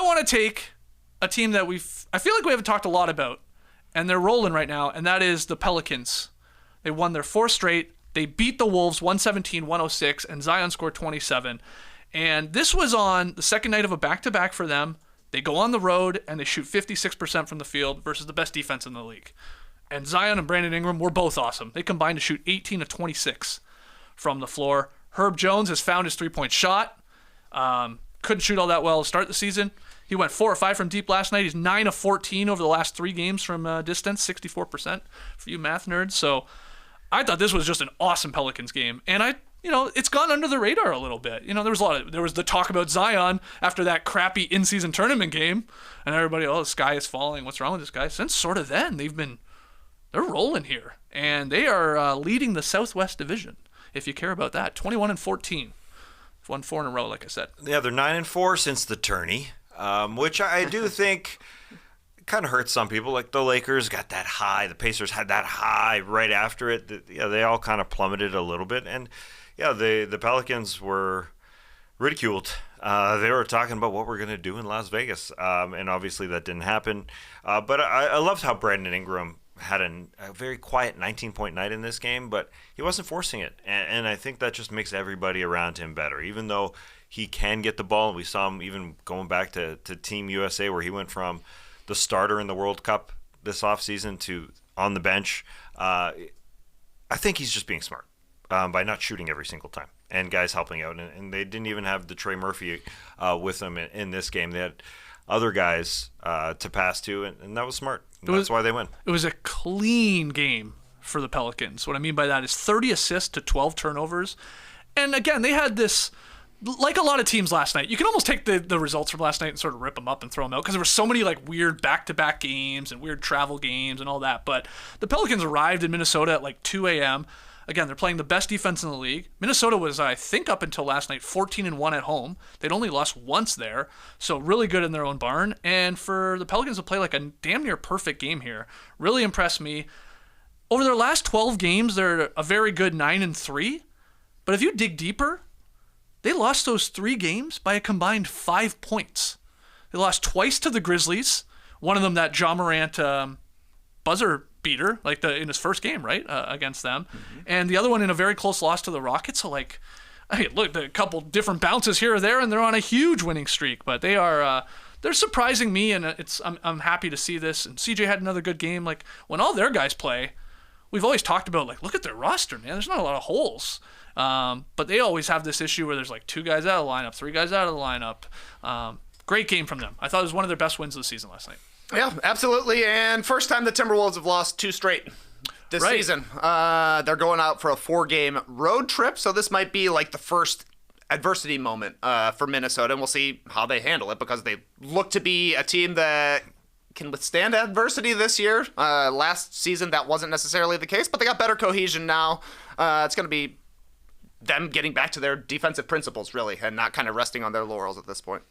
want to take a team that I feel like we haven't talked a lot about, and they're rolling right now, and that is the Pelicans. They won their 4th straight. They beat the Wolves 117-106, and Zion scored 27. And this was on the second night of a back-to-back for them. They go on the road, and they shoot 56% from the field versus the best defense in the league. And Zion and Brandon Ingram were both awesome. They combined to shoot 18 of 26 from the floor. Herb Jones has found his three-point shot. Couldn't shoot all that well to start the season. He went 4 or 5 from deep last night. He's 9 of 14 over the last 3 games from distance, 64% for you math nerds. So I thought this was just an awesome Pelicans game. And it's gone under the radar a little bit. There was the talk about Zion after that crappy in-season tournament game, and everybody, the sky is falling. What's wrong with this guy? Since sort of then, they're rolling here, and they are leading the Southwest Division. If you care about that, 21-14, won 4 in a row, like I said. Yeah, they're 9-4 since the tourney, which I do think kind of hurts some people. Like the Lakers got that high, the Pacers had that high right after it. They all kind of plummeted a little bit, and the Pelicans were ridiculed. They were talking about what we're going to do in Las Vegas, and obviously that didn't happen. But I loved how Brandon Ingram had a very quiet 19-point night in this game, but he wasn't forcing it. And I think that just makes everybody around him better, even though he can get the ball. We saw him even going back to Team USA, where he went from the starter in the World Cup this offseason to on the bench. I think he's just being smart by not shooting every single time, and guys helping out. And they didn't even have the Trey Murphy with them in this game. They had other guys to pass to, and that was smart. That's why they win. It was a clean game for the Pelicans. What I mean by that is 30 assists to 12 turnovers. And again, they had this, like a lot of teams last night, you can almost take the results from last night and sort of rip them up and throw them out, because there were so many like weird back-to-back games and weird travel games and all that. But the Pelicans arrived in Minnesota at like 2 a.m. Again, they're playing the best defense in the league. Minnesota was, I think, up until last night, 14-1 at home. They'd only lost once there, so really good in their own barn. And for the Pelicans to play like a damn near perfect game here really impressed me. Over their last 12 games, they're a very good 9-3. But if you dig deeper, they lost those 3 games by a combined 5 points. They lost twice to the Grizzlies. One of them, that Ja Morant buzzer beater, like in his first game, right, against them. Mm-hmm. And the other one in a very close loss to the Rockets. So, look, a couple different bounces here or there, and they're on a huge winning streak. But they're surprising me, and I'm happy to see this. And CJ had another good game. Like, when all their guys play, we've always talked about, like, look at their roster, man. There's not a lot of holes. But they always have this issue where there's, like, 2 guys out of the lineup, 3 guys out of the lineup. Great game from them. I thought it was one of their best wins of the season last night. Yeah, absolutely. And first time the Timberwolves have lost 2 straight this season. They're going out for a 4-game road trip, so this might be like the first adversity moment for Minnesota, and we'll see how they handle it, because they look to be a team that can withstand adversity this year. Last season, that wasn't necessarily the case, but they got better cohesion now. It's going to be them getting back to their defensive principles, really, and not kind of resting on their laurels at this point.